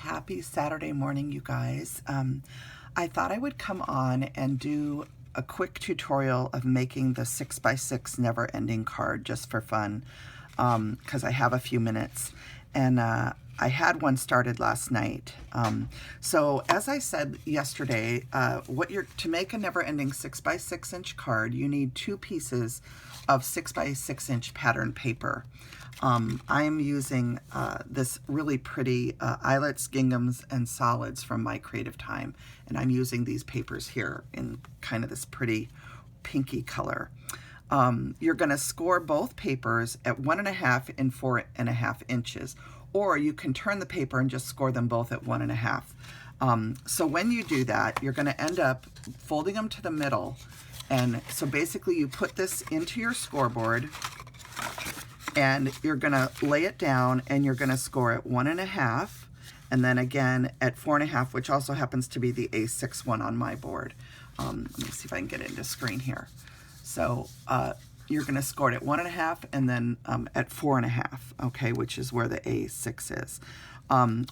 Happy Saturday morning, you guys. I thought I would come on and do a quick tutorial of making the 6x6 never-ending card just for fun, because I have a few minutes. And I had one started last night. So as I said yesterday, to make a never-ending 6x6 inch card, you need 2 pieces of 6x6 inch pattern paper. I am using this really pretty eyelets, ginghams, and solids from My Creative Time, and I'm using these papers here in kind of this pretty pinky color. You're going to score both papers at 1.5 and 4.5 inches, or you can turn the paper and just score them both at 1.5. So when you do that, you're going to end up folding them to the middle, and so basically you put this into your scoreboard, and you're going to lay it down, and you're going to score at 1.5, and then again at 4.5, which also happens to be the A6 one on my board. Let me see if I can get it into screen here. So you're going to score it at 1.5 and then at 4.5, okay, which is where the A6 is.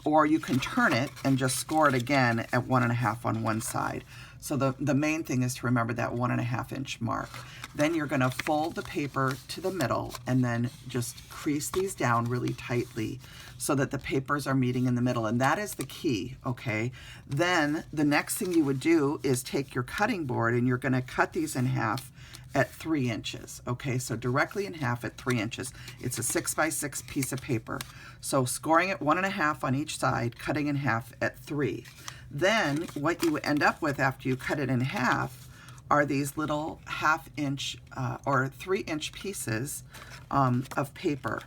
Or you can turn it and just score it again at 1.5 on one side. So the main thing is to remember that 1.5 inch mark. Then you're going to fold the paper to the middle and then just crease these down really tightly so that the papers are meeting in the middle, and that is the key, okay? Then the next thing you would do is take your cutting board and you're going to cut these in half at 3 inches, okay? So directly in half at 3 inches. It's a 6x6 piece of paper. So scoring at 1.5 on each side, cutting in half at 3. Then what you end up with after you cut it in half are these little 1/2 inch or 3 inch pieces of paper.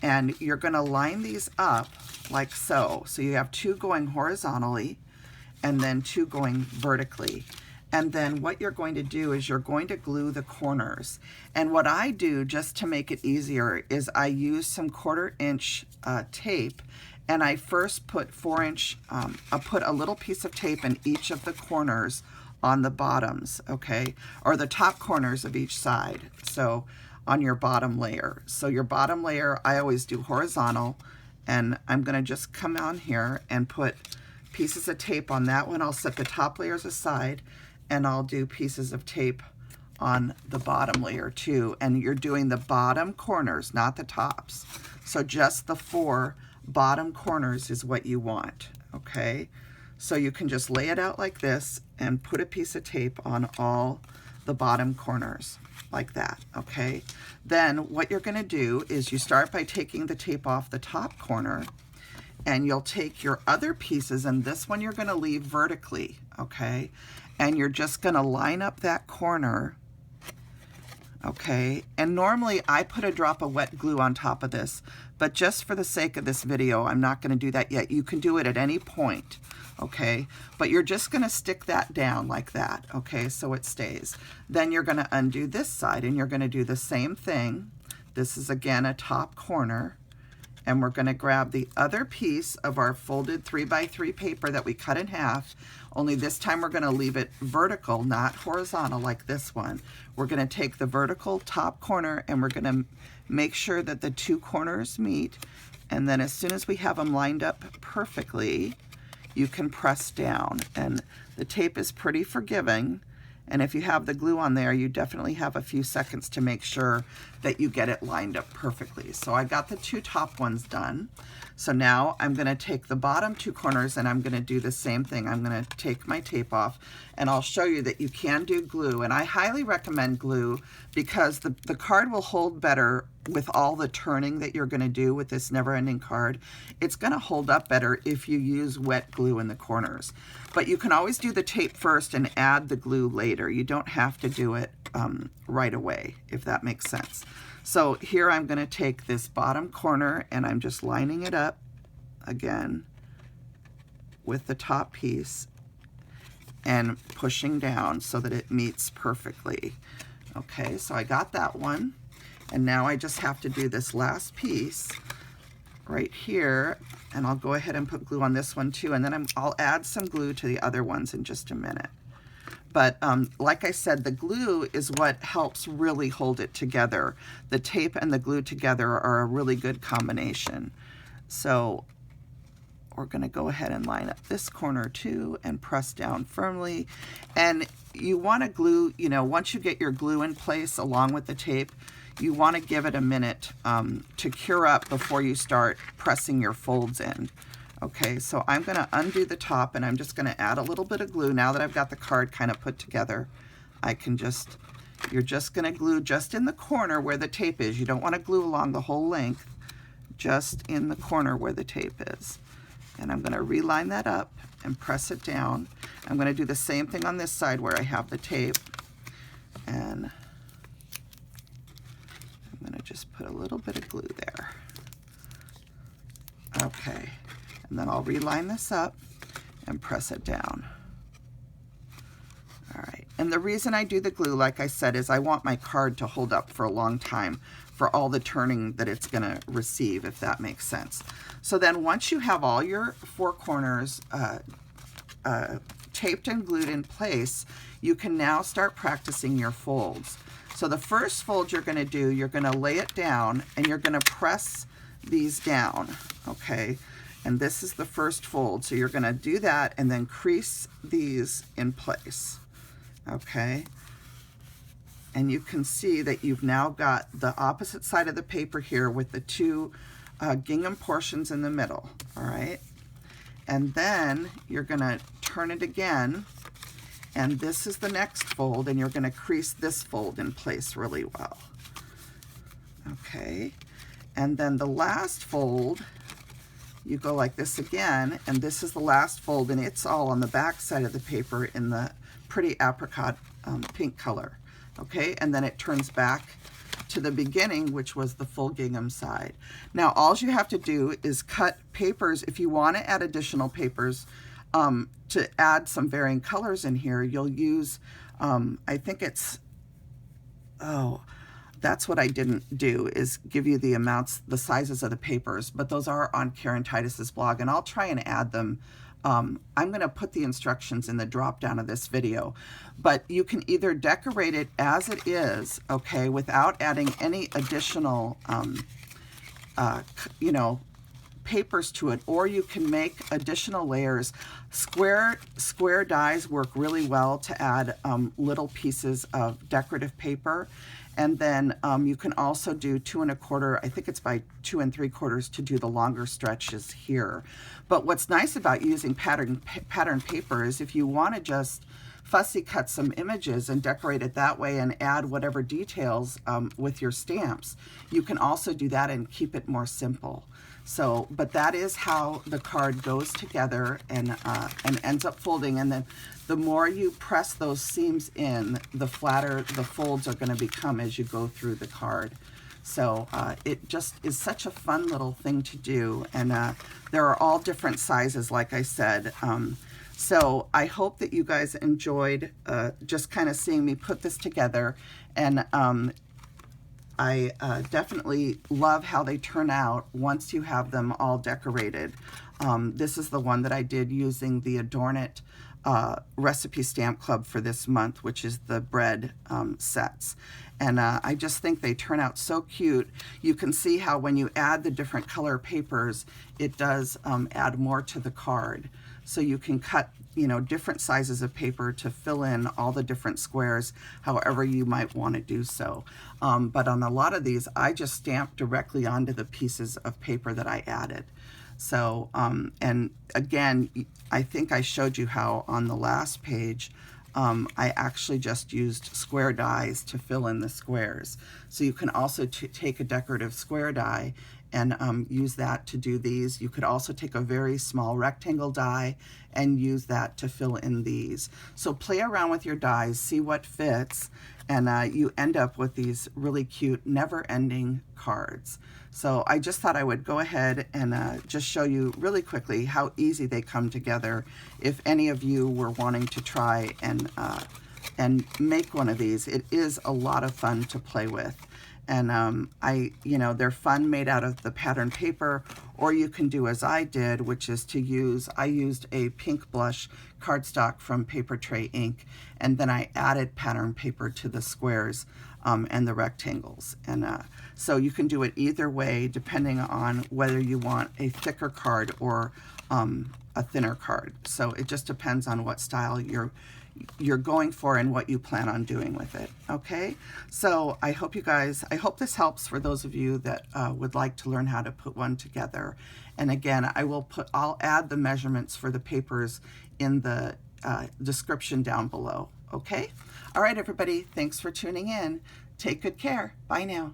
And you're going to line these up like so. So you have 2 going horizontally and then 2 going vertically. And then what you're going to do is you're going to glue the corners. And what I do just to make it easier is I use some 1/4 inch tape, and I first put 4 inch, I'll put a little piece of tape in each of the corners on the bottoms, okay, or the top corners of each side, so on your bottom layer. So your bottom layer, I always do horizontal, and I'm going to just come on here and put pieces of tape on that one. I'll set the top layers aside, and I'll do pieces of tape on the bottom layer too. And you're doing the bottom corners, not the tops. So just the 4 bottom corners is what you want, okay? So you can just lay it out like this and put a piece of tape on all the bottom corners like that, okay? Then what you're going to do is you start by taking the tape off the top corner, and you'll take your other pieces, and this one you're going to leave vertically, okay? And you're just going to line up that corner, okay? And normally I put a drop of wet glue on top of this, but just for the sake of this video, I'm not going to do that yet. You can do it at any point, okay? But you're just going to stick that down like that, okay, so it stays. Then you're going to undo this side, and you're going to do the same thing. This is again a top corner, and we're going to grab the other piece of our folded 3x3 paper that we cut in half, only this time we're going to leave it vertical, not horizontal like this one. We're going to take the vertical top corner, and we're going to make sure that the 2 corners meet, and then as soon as we have them lined up perfectly, you can press down. And the tape is pretty forgiving, and if you have the glue on there, you definitely have a few seconds to make sure that you get it lined up perfectly. So I got the 2 top ones done. So now I'm going to take the bottom 2 corners, and I'm going to do the same thing. I'm going to take my tape off, and I'll show you that you can do glue. And I highly recommend glue because the card will hold better with all the turning that you're going to do with this never-ending card. It's going to hold up better if you use wet glue in the corners. But you can always do the tape first and add the glue later. You don't have to do it right away, if that makes sense. So here I'm going to take this bottom corner, and I'm just lining it up again with the top piece and pushing down so that it meets perfectly. Okay, so I got that one, and now I just have to do this last piece right here, and I'll go ahead and put glue on this one too, and then I'll add some glue to the other ones in just a minute. But like I said, the glue is what helps really hold it together. The tape and the glue together are a really good combination. So we're going to go ahead and line up this corner too and press down firmly. And you want to glue, you know, once you get your glue in place along with the tape, you want to give it a minute to cure up before you start pressing your folds in. Okay, so I'm going to undo the top and I'm just going to add a little bit of glue. Now that I've got the card kind of put together, I can just, you're just going to glue just in the corner where the tape is. You don't want to glue along the whole length, just in the corner where the tape is. And I'm going to reline that up and press it down. I'm going to do the same thing on this side where I have the tape. And I'm going to just put a little bit of glue there. Okay. And then I'll reline this up and press it down. All right. And the reason I do the glue, like I said, is I want my card to hold up for a long time for all the turning that it's going to receive, if that makes sense. So then once you have all your four corners taped and glued in place, you can now start practicing your folds. So the first fold you're going to do, you're going to lay it down and you're going to press these down, okay? And this is the first fold. So you're going to do that and then crease these in place, okay? And you can see that you've now got the opposite side of the paper here with the two gingham portions in the middle, all right? And then you're going to turn it again, and this is the next fold, and you're going to crease this fold in place really well. Okay, and then the last fold, you go like this again, and this is the last fold, and it's all on the back side of the paper in the pretty apricot pink color. Okay, and then it turns back to the beginning, which was the full gingham side. Now, all you have to do is cut papers. If you want to add additional papers to add some varying colors in here, you'll use, I think it's, oh, that's what I didn't do, is give you the amounts, the sizes of the papers, but those are on Karen Titus's blog, and I'll try and add them. I'm going to put the instructions in the drop down of this video, but you can either decorate it as it is, okay, without adding any additional, you know, papers to it, or you can make additional layers. Square dies work really well to add little pieces of decorative paper. And then you can also do 2 1/4, I think it's by 2 3/4 to do the longer stretches here. But what's nice about using pattern paper is if you want to just fussy cut some images and decorate it that way and add whatever details with your stamps, you can also do that and keep it more simple. So, but that is how the card goes together and ends up folding. And then the more you press those seams in, the flatter the folds are going to become as you go through the card. So it just is such a fun little thing to do. And there are all different sizes, like I said. So I hope that you guys enjoyed just kind of seeing me put this together. And I definitely love how they turn out once you have them all decorated. This is the one that I did using the Adorn It Recipe Stamp Club for this month, which is the bread sets. And I just think they turn out so cute. You can see how when you add the different color papers, it does add more to the card. So you can cut, you know, different sizes of paper to fill in all the different squares, however you might want to do so. But on a lot of these, I just stamped directly onto the pieces of paper that I added. So, and again, I think I showed you how on the last page, I actually just used square dies to fill in the squares. So you can also take a decorative square die and use that to do these. You could also take a very small rectangle die and use that to fill in these. So play around with your dies, see what fits, and you end up with these really cute, never-ending cards. So I just thought I would go ahead and just show you really quickly how easy they come together if any of you were wanting to try and make one of these. It is a lot of fun to play with. And they're fun, made out of the pattern paper, or you can do as I did, which is I used a pink blush cardstock from Paper Tray Ink, and then I added pattern paper to the squares and the rectangles. And so you can do it either way, depending on whether you want a thicker card or a thinner card. So it just depends on what style you're going for and what you plan on doing with it. Okay, so I hope this helps for those of you that would like to learn how to put one together. And again, I'll add the measurements for the papers in the description down below. Okay, all right, everybody, thanks for tuning in. Take good care. Bye now.